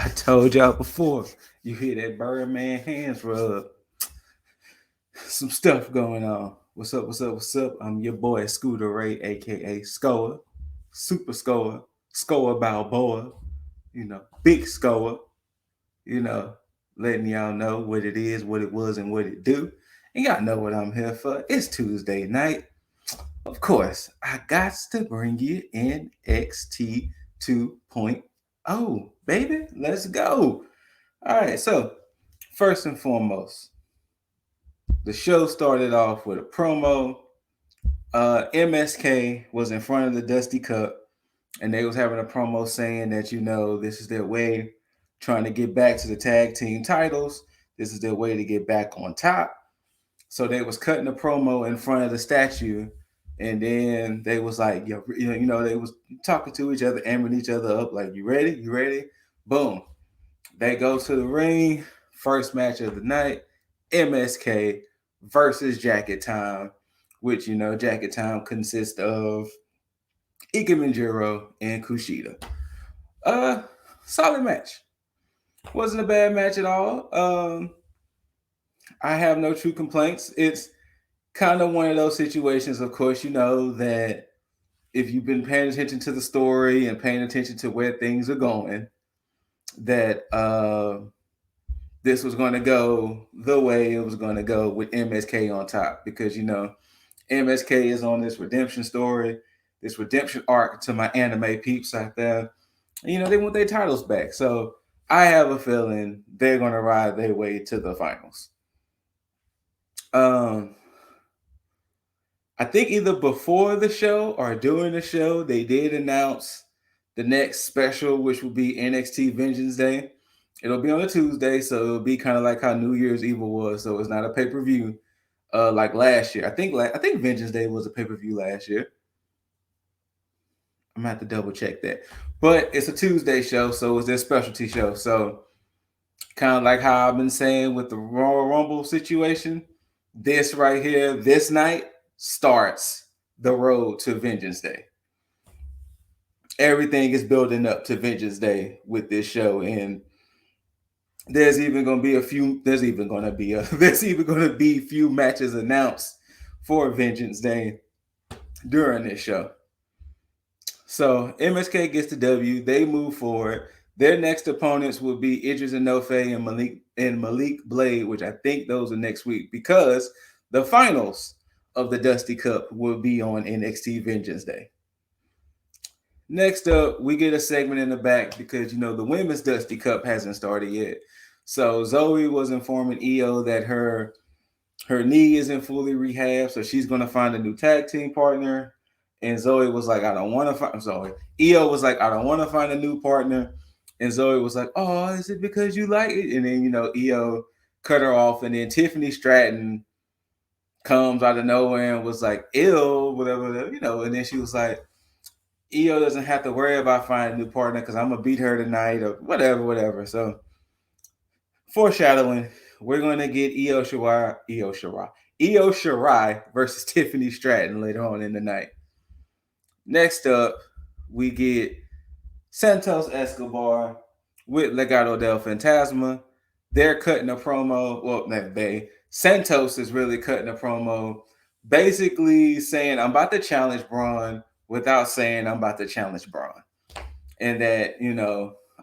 I told y'all before, you hear that Birdman hands rub. Some stuff going on. What's up? What's up? What's up? I'm your boy ScooterRay, aka Scoa, Super Scoa, Scoa Balboa. Big Scoa. You know, letting y'all know what it is, what it was, and what it do. And y'all know what I'm here for. It's Tuesday night. Of course, I got to bring you NXT 2.0, baby. Let's go. All right, so first and foremost, the show started off with a promo. MSK was in front of the Dusty Cup, and they was having a promo saying that this is their way, trying to get back to the tag team titles. This is their way to get back on top. So they was cutting a promo in front of the statue, and then they was like, they was talking to each other, amping each other up, like, you ready? You ready? Boom. They go to the ring. First match of the night, MSK versus Jacket Time, which, Jacket Time consists of Ike Manjiro and Kushida. Solid match. Wasn't a bad match at all. I have no true complaints. It's kind of one of those situations, of course, that if you've been paying attention to the story and paying attention to where things are going, that this was going to go the way it was going to go with MSK on top, because MSK is on this redemption story, this redemption arc to my anime peeps out there. They want their titles back, so I have a feeling they're going to ride their way to the finals. I think either before the show or during the show, they did announce the next special, which will be NXT Vengeance Day. It'll be on a Tuesday, so it'll be kind of like how New Year's Eve was. So it's not a pay-per-view like last year. I think Vengeance Day was a pay-per-view last year. I'm gonna have to double check that. But it's a Tuesday show, so it's their specialty show. So kind of like how I've been saying with the Royal Rumble situation, this right here, this night starts the road to Vengeance Day. Everything is building up to Vengeance Day with this show, and there's even going to be few matches announced for Vengeance Day during this show. So MSK gets the W. They move forward. Their next opponents will be Idris Enofe and Malik Blade, which I think those are next week, because the finals of the Dusty Cup will be on NXT Vengeance Day. Next up, we get a segment in the back because, the women's Dusty Cup hasn't started yet. So Zoe was informing EO that her knee isn't fully rehabbed, so she's going to find a new tag team partner. And Zoe was like, I don't want to find Zoe. EO was like, I don't want to find a new partner. And Zoe was like, oh, is it because you like it? And then, EO cut her off. And then Tiffany Stratton comes out of nowhere and was like, ill, whatever, And then she was like, EO doesn't have to worry about finding a new partner because I'm going to beat her tonight or whatever. So, foreshadowing, we're going to get Io Shirai versus Tiffany Stratton later on in the night. Next up, we get Santos Escobar with Legato del Fantasma. They're cutting a promo. Well, not they. Santos is really cutting a promo, basically saying, I'm about to challenge Braun without saying I'm about to challenge Braun. And that,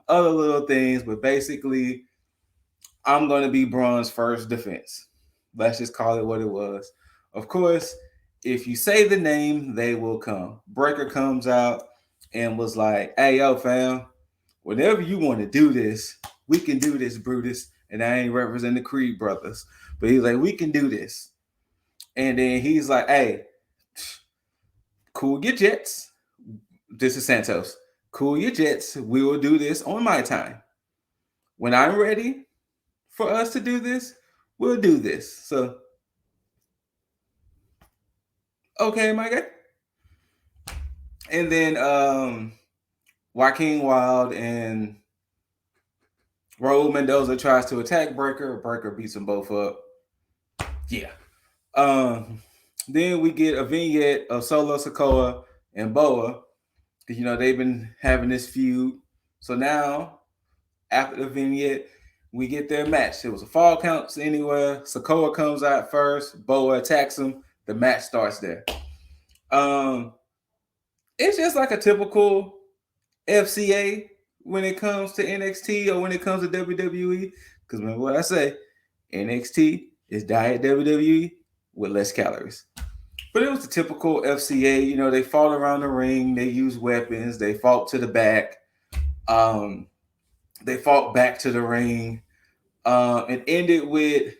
other little things, but basically, I'm going to be Braun's first defense. Let's just call it what it was. Of course, if you say the name, they will come. Breaker comes out and was like, hey, yo, fam, whenever you want to do this, we can do this, Brutus. And I ain't representing the Creed brothers. But he's like, we can do this. And then he's like, hey, cool your jets. This is Santos. Cool your jets. We will do this on my time. When I'm ready for us to do this, we'll do this. So, okay, my guy. And then Joaquin Wilde and Raul Mendoza tries to attack Breaker. Breaker beats them both up. Yeah. Then we get a vignette of Solo Sikoa and Boa. Because, they've been having this feud. So now, after the vignette, we get their match. It was a fall counts anywhere. Sikoa comes out first. Boa attacks him. The match starts there. It's just like a typical FCA when it comes to NXT or when it comes to WWE. Because remember what I say, NXT is diet WWE with less calories. But it was the typical FCA. You know, they fought around the ring. They used weapons. They fought to the back. They fought back to the ring. It ended with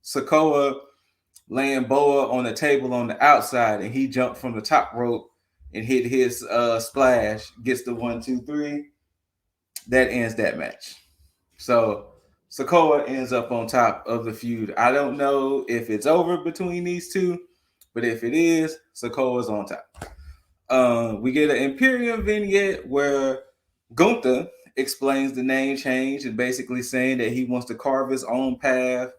Sikoa laying Boa on the table on the outside, and he jumped from the top rope and hit his splash, gets the 1, 2, 3. That ends that match. So Sikoa ends up on top of the feud. I don't know if it's over between these two, but if it is, Sikoa's on top. We get an Imperium vignette where Gunther explains the name change and basically saying that he wants to carve his own path.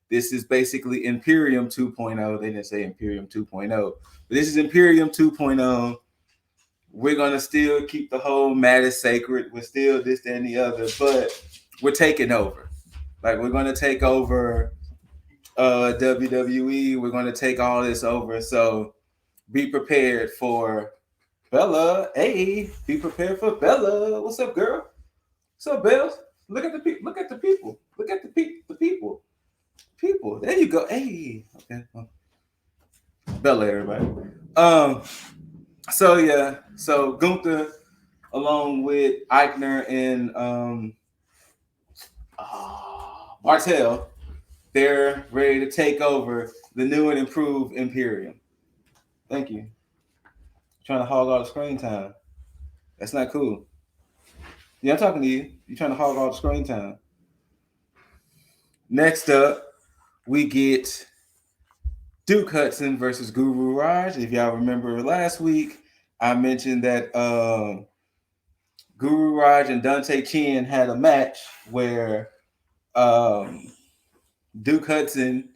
This is basically Imperium 2.0. They didn't say Imperium 2.0, but this is Imperium 2.0. We're going to still keep the whole mat is sacred. We're still this, that, and the other, but we're taking over. Like, we're going to take over WWE. We're going to take all this over. So be prepared for Bella. Hey, be prepared for Bella. What's up, girl? What's up, Bells? Look at the people. Look at the people. Look at the people. People. There you go. Hey. Okay. Bella, everybody. So yeah. So Gunther, along with Eichner and Martel, they're ready to take over the new and improved Imperium. Thank you. Trying to hog all the screen time. That's not cool. Yeah, I'm talking to you. You're trying to hog all the screen time. Next up, we get Duke Hudson versus Gururaj. If y'all remember last week, I mentioned that Gururaj and Dante Chen had a match where Duke Hudson,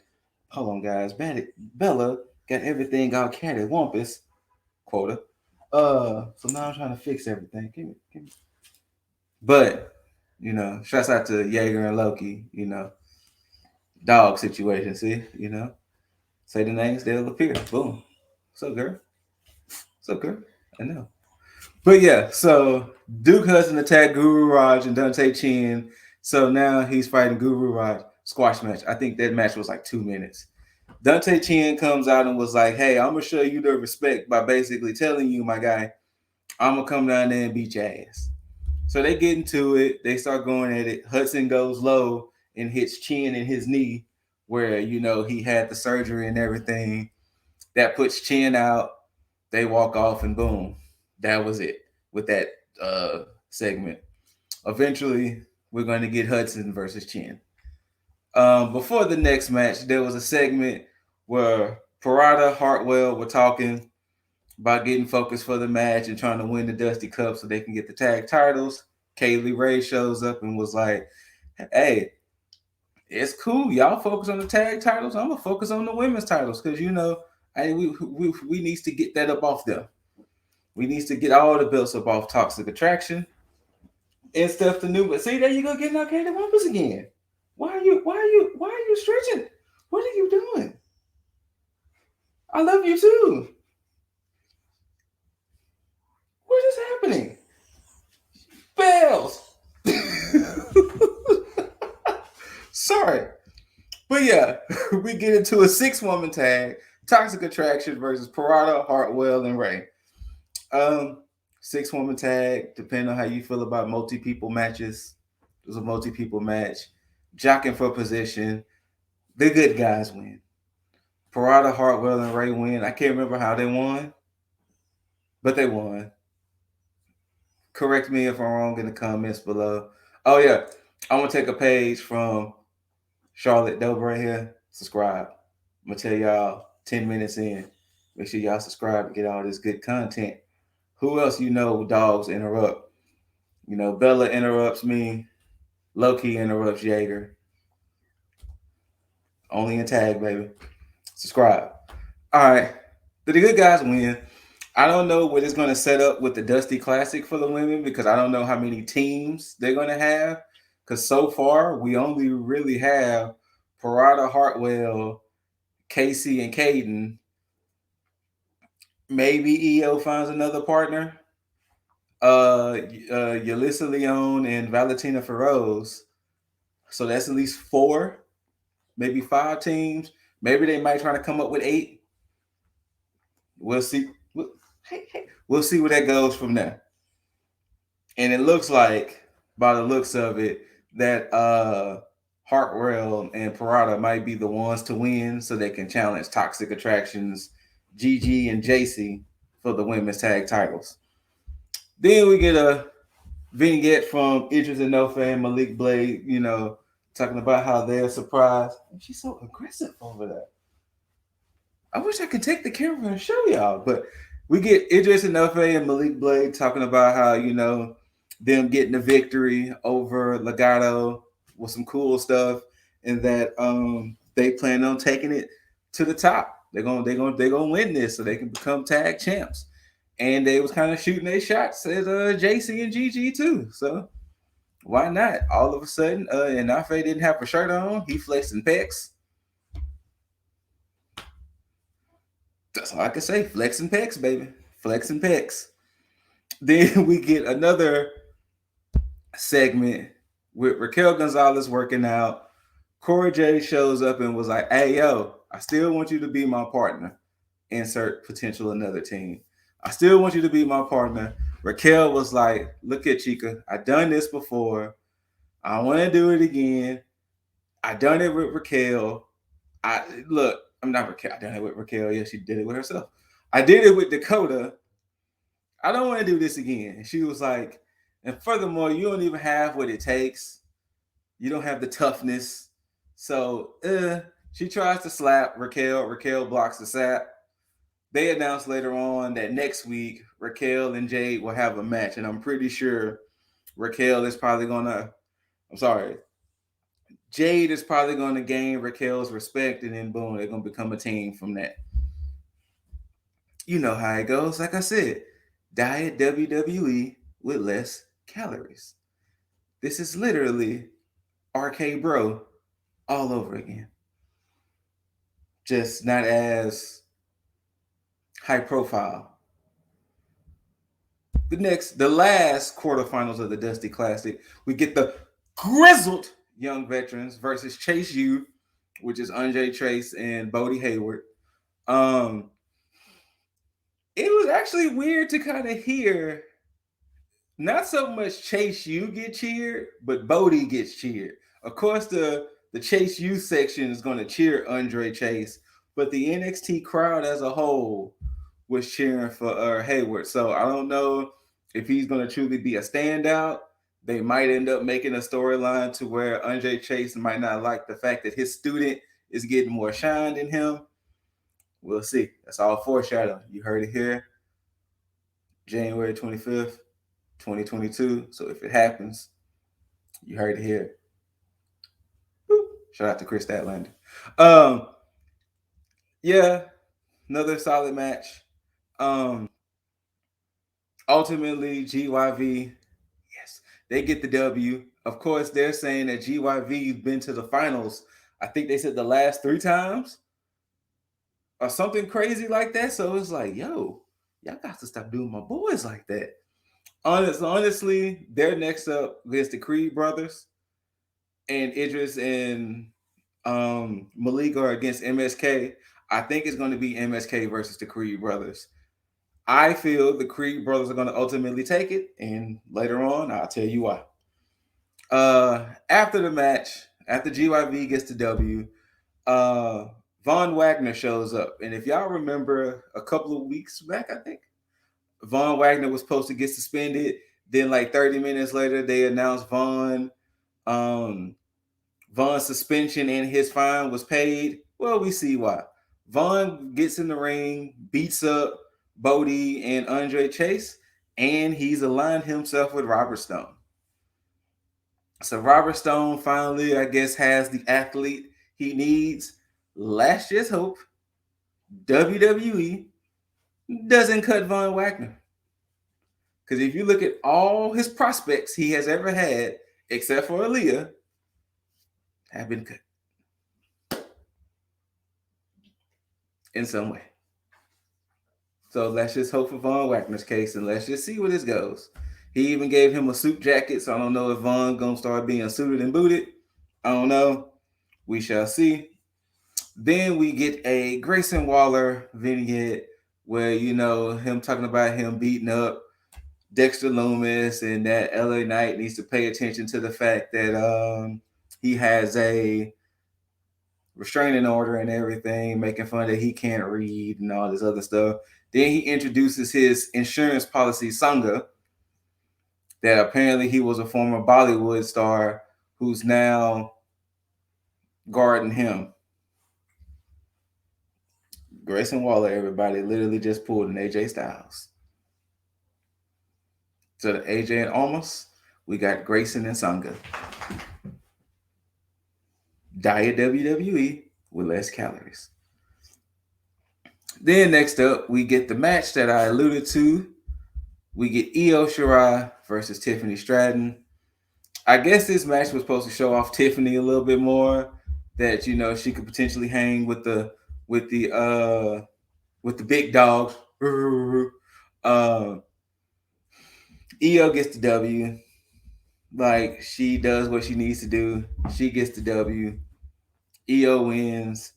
hold on guys, Bella got everything all cattywampus quota. So now I'm trying to fix everything. Give me. But, you know, shouts out to Jaeger and Loki, you know, dog situation, see, you know, say the names, they'll appear. Boom. What's up, girl? What's up, girl? I know. But yeah, so Duke Hudson attacked Gururaj and Dante Chen. So now he's fighting Gururaj squash match. I think that match was like 2 minutes. Dante Chen comes out and was like, hey, I'm going to show you the respect by basically telling you, my guy, I'm going to come down there and beat your ass. So they get into it. They start going at it. Hudson goes low and hits Chen in his knee where, you know, he had the surgery and everything. That puts Chen out. They walk off and boom. That was it with that segment. Eventually, we're going to get Hudson versus Chen. Before the next match, there was a segment where Parada, Hartwell were talking about getting focused for the match and trying to win the Dusty Cup so they can get the tag titles. Kaylee Ray shows up and was like, hey, it's cool. Y'all focus on the tag titles. I'm going to focus on the women's titles because, you know, we need to get that up off them. We need to get all the belts up off Toxic Attraction and stuff to new. But see, there you go getting out Katie Wampus again. Why are you stretching? What are you doing? I love you too. What is happening? Bells. Sorry. But yeah, we get into a 6-woman tag. Toxic Attraction versus Parada, Hartwell, and Ray. 6-woman tag, depending on how you feel about multi-people matches. It was a multi-people match. Jockeying for position. The good guys win. Parada, Hartwell, and Ray win. I can't remember how they won, but they won. Correct me if I'm wrong in the comments below. Oh, yeah. I want to take a page from Charlotte Dover right here. Subscribe. I'm going to tell y'all 10 minutes in. Make sure y'all subscribe and get all this good content. Who else you know dogs interrupt? You know, Bella interrupts me. Loki interrupts Jaeger. Only in tag, baby. Subscribe. All right. Did the good guys win? I don't know what it's going to set up with the Dusty Classic for the women because I don't know how many teams they're going to have. Because so far, we only really have Parada, Hartwell, Casey, and Caden. Maybe EO finds another partner. Yulissa Leon and Valentina Feroz. So that's at least 4, maybe 5 teams. Maybe they might try to come up with 8. We'll see. We'll see where that goes from there. And it looks like, by the looks of it, that Hartwell and Parada might be the ones to win, so they can challenge Toxic Attractions, GG, and JC for the women's tag titles. Then we get a vignette from Idris Enofe and Malik Blade, talking about how they're surprised. She's so aggressive over there. I wish I could take the camera and show y'all, but we get Idris Enofe and Malik Blade talking about how, them getting the victory over Legato with some cool stuff, and that they plan on taking it to the top. They're gonna win this so they can become tag champs. And they was kind of shooting their shots at JC and GG too. So why not? All of a sudden, Enofe didn't have a shirt on. He flexing pecs. That's all I can say. Flexing pecs, baby. Flexing pecs. Then we get another segment with Raquel Gonzalez working out. Cora Jade shows up and was like, "Hey, yo, I still want you to be my partner." Insert potential another team. "I still want you to be my partner." Raquel was like, "Look at Chica. I done this before. I want to do it again. I done it with Raquel. I'm not Raquel. I done it with Raquel. Yeah, she did it with herself. I did it with Dakota. I don't want to do this again." And she was like, "And furthermore, you don't even have what it takes. You don't have the toughness." So she tries to slap Raquel. Raquel blocks the slap. They announced later on that next week Raquel and Jade will have a match, and I'm pretty sure Raquel is probably gonna. I'm sorry. Jade is probably going to gain Raquel's respect, and then boom, they're going to become a team from that. You know how it goes. Like I said, diet WWE with less calories. This is literally RK Bro all over again. Just not as high profile. The last quarterfinals of the Dusty Classic, we get the grizzled young veterans versus Chase U, which is Andre Trace and Bodie Hayward. It was actually weird to kind of hear not so much Chase U get cheered, but Bodie gets cheered. Of course, the Chase U section is going to cheer Andre Chase, but the NXT crowd as a whole was cheering for Hayward. So I don't know if he's going to truly be a standout. They might end up making a storyline to where Andre Chase might not like the fact that his student is getting more shine than him. We'll see. That's all foreshadowing. You heard it here. January 25th, 2022. So if it happens, you heard it here. Boop. Shout out to Chris Statlander. Yeah, another solid match. Ultimately, GYV, yes, they get the W. Of course, they're saying that GYV's been to the finals. I think they said the last 3 times or something crazy like that. So it's like, yo, y'all got to stop doing my boys like that. Honestly, they're next up against the Creed brothers, and Idris and Malik are against MSK. I think it's going to be MSK versus the Creed brothers. I feel the Creed brothers are going to ultimately take it, and later on, I'll tell you why. After the match, after GYV gets the W, Von Wagner shows up, and if y'all remember, a couple of weeks back, I think Von Wagner was supposed to get suspended. Then, like 30 minutes later, they announced Von's suspension and his fine was paid. Well, we see why. Von gets in the ring, beats up Bodie and Andre Chase, and he's aligned himself with Robert Stone. So Robert Stone finally, I guess, has the athlete he needs. Let's just hope WWE doesn't cut Von Wagner. Because if you look at all his prospects he has ever had, except for Aaliyah, have been cut in some way. So let's just hope for Von Wagner's case, and let's just see where this goes. He even gave him a suit jacket, so I don't know if Von gonna start being suited and booted. I don't know. We shall see. Then we get a Grayson Waller vignette where, you know, him talking about him beating up Dexter Loomis and that LA Knight needs to pay attention to the fact that he has a restraining order and everything, making fun that he can't read and all this other stuff. Then he introduces his insurance policy, Sangha, that apparently he was a former Bollywood star who's now guarding him. Grayson Waller, everybody, literally just pulled an AJ Styles. So the AJ and Almost, we got Grayson and Sangha. Diet WWE with less calories. Then next up, we get the match that I alluded to. We get Io Shirai versus Tiffany Stratton. I guess this match was supposed to show off Tiffany a little bit more, that, you know, she could potentially hang with the big dogs. Io gets the W. Like, she does what she needs to do. She gets the W. Io wins.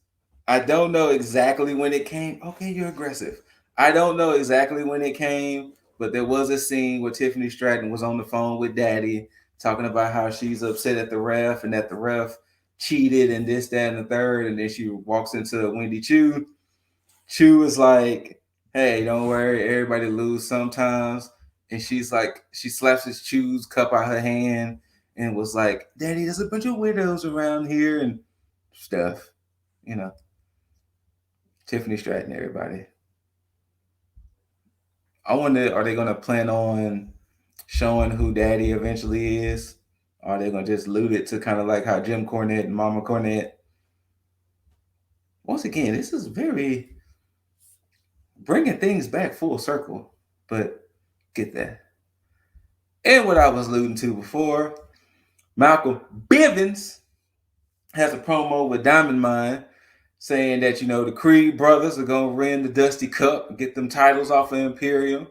I don't know exactly when it came. Okay, you're aggressive. I don't know exactly when it came, but there was a scene where Tiffany Stratton was on the phone with Daddy talking about how she's upset at the ref and that the ref cheated and this, that, and the third. And then she walks into Wendy Chu. Chu is like, hey, don't worry, everybody lose sometimes. And she's like, she slaps his Chu's cup out her hand and was like, Daddy, there's a bunch of widows around here and stuff, you know. Tiffany Stratton, everybody. I wonder, are they going to plan on showing who Daddy eventually is? Or are they going to just loot it to kind of like how Jim Cornette and Mama Cornette? Once again, this is very bringing things back full circle, but get that. And what I was alluding to before, Malcolm Bivens has a promo with Diamond Mine saying that, you know, the Creed brothers are going to win the Dusty Cup and get them titles off of Imperium.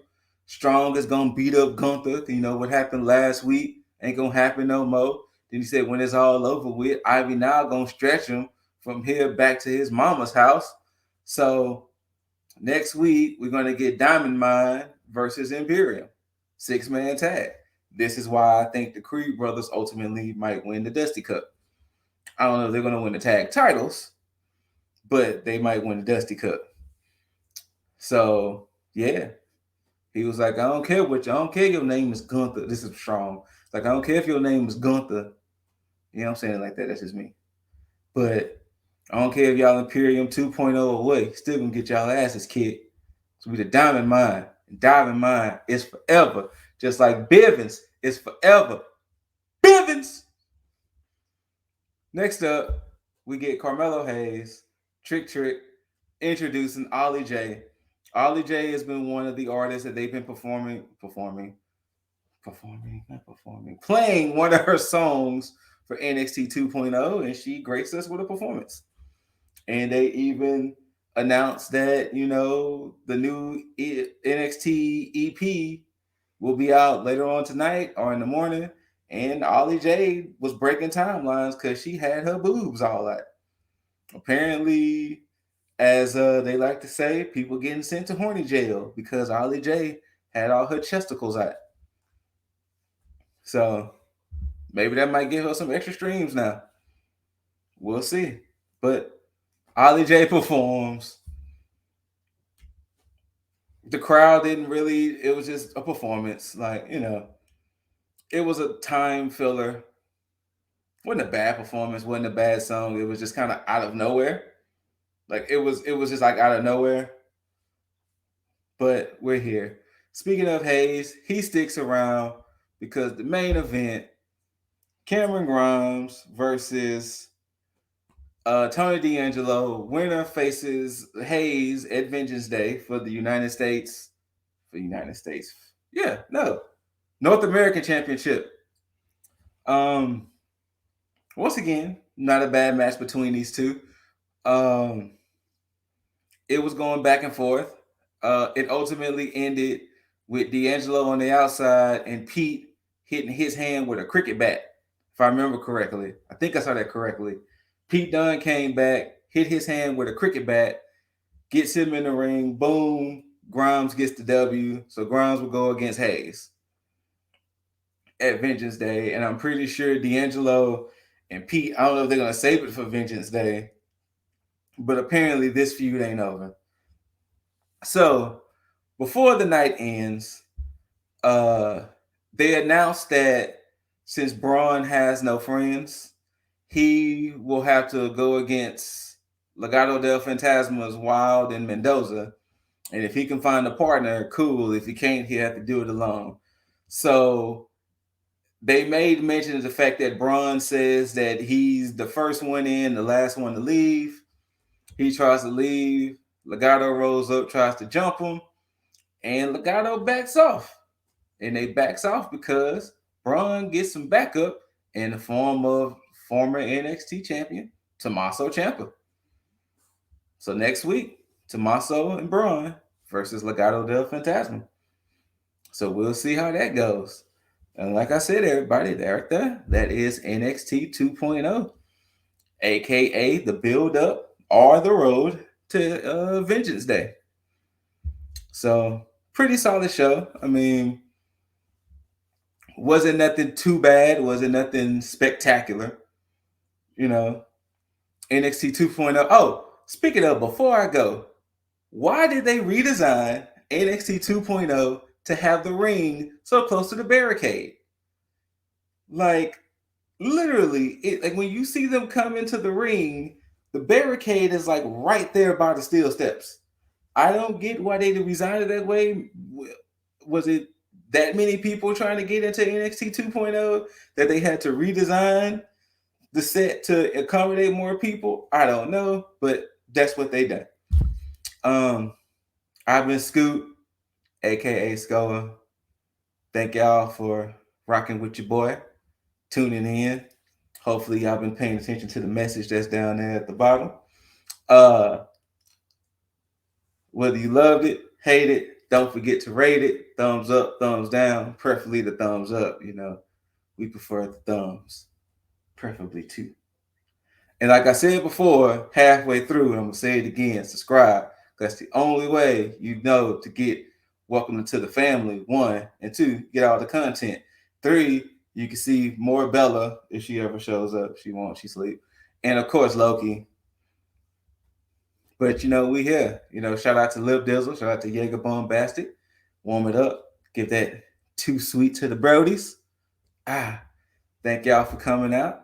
Strong is going to beat up Gunther. You know, what happened last week ain't going to happen no more. Then he said when it's all over with, Ivy now going to stretch him from here back to his mama's house. So next week, we're going to get Diamond Mine versus Imperium. 6-man tag. This is why I think the Creed brothers ultimately might win the Dusty Cup. I don't know if they're going to win the tag titles, but they might win the Dusty Cup. So, yeah. He was like, I don't care if your name is Gunther. This is Strong. It's like, I don't care if your name is Gunther. You know what I'm saying? Like that. That's just me. But I don't care if y'all Imperium 2.0 away. Still going to get y'all asses kicked. So we the Diamond Mine. And Diamond Mine is forever. Just like Bivens is forever. Bivens! Next up, we get Carmelo Hayes, Trick, introducing Ollie J. Ollie J has been one of the artists that they've been playing one of her songs for NXT 2.0, and she graced us with a performance. And they even announced that, you know, the new NXT EP will be out later on tonight or in the morning. And Ollie J was breaking timelines because she had her boobs all out. Apparently, as they like to say, people getting sent to horny jail because Ollie J had all her chesticles out. So maybe that might give her some extra streams now. We'll see. But Ollie J performs. The crowd didn't really, it was just a performance. Like, you know, it was a time filler. Wasn't a bad performance, wasn't a bad song. It was just kind of out of nowhere. Like it was just like out of nowhere. But we're here. Speaking of Hayes, he sticks around because the main event, Cameron Grimes versus Tony D'Angelo. Winner faces Hayes at Vengeance Day for the United States. North American Championship. Once again, not a bad match between these two. It was going back and forth. It ultimately ended with D'Angelo on the outside and Pete hitting his hand with a cricket bat, if I remember correctly. I think I saw that correctly. Pete Dunne came back, hit his hand with a cricket bat, gets him in the ring, boom, Grimes gets the W. So Grimes will go against Hayes at Vengeance Day. And I'm pretty sure D'Angelo and Pete, I don't know if they're going to save it for Vengeance Day, but apparently this feud ain't over. So before the night ends, they announced that since Braun has no friends, he will have to go against Legato del Fantasma's Wild and Mendoza. And if he can find a partner, cool. If he can't, he'll have to do it alone. So they made mention of the fact that Braun says that he's the first one in, the last one to leave. He tries to leave. Legato rolls up, tries to jump him, and Legato backs off. And they backs off because Braun gets some backup in the form of former NXT champion Tommaso Ciampa. So next week, Tommaso and Braun versus Legato del Fantasma. So we'll see how that goes. And like I said, everybody, there, that is NXT 2.0, aka the build up or the road to Vengeance Day. So pretty solid show. I mean, wasn't nothing too bad, wasn't nothing spectacular. You know, NXT 2.0. Oh, speaking of, before I go, why did they redesign NXT 2.0 to have the ring so close to the barricade? Like, literally, like when you see them come into the ring, the barricade is like right there by the steel steps. I don't get why they designed it that way. Was it that many people trying to get into NXT 2.0 that they had to redesign the set to accommodate more people? I don't know, but that's what they done. I've been Scoot, aka Scoa. Thank y'all for rocking with your boy, tuning in. Hopefully y'all been paying attention to the message that's down there at the bottom. Whether you loved it, hate it, don't forget to rate it. Thumbs up, thumbs down, preferably the thumbs up. You know, we prefer the thumbs, preferably two. And like I said before, halfway through, I'm gonna say it again: subscribe. That's the only way you know to get welcome to the family. 1 and 2, get all the content. 3, you can see more Bella if she ever shows up. If she won't, she sleep. And of course, Loki. But you know, we here. You know, shout out to Lip Dizzle, shout out to Jaeger Bombastic. Warm it up. Give that too sweet to the Brodies. Thank y'all for coming out.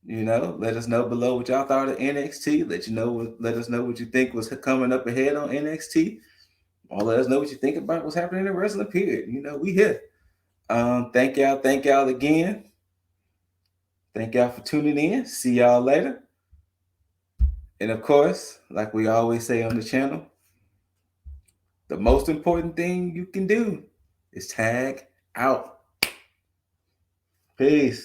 You know, let us know below what y'all thought of NXT. Let us know what you think was coming up ahead on NXT. Or let us know what you think about what's happening in the wrestling period. You know, we here. Thank y'all again. Thank y'all for tuning in. See y'all later. And of course, like we always say on the channel, the most important thing you can do is tag out. Peace.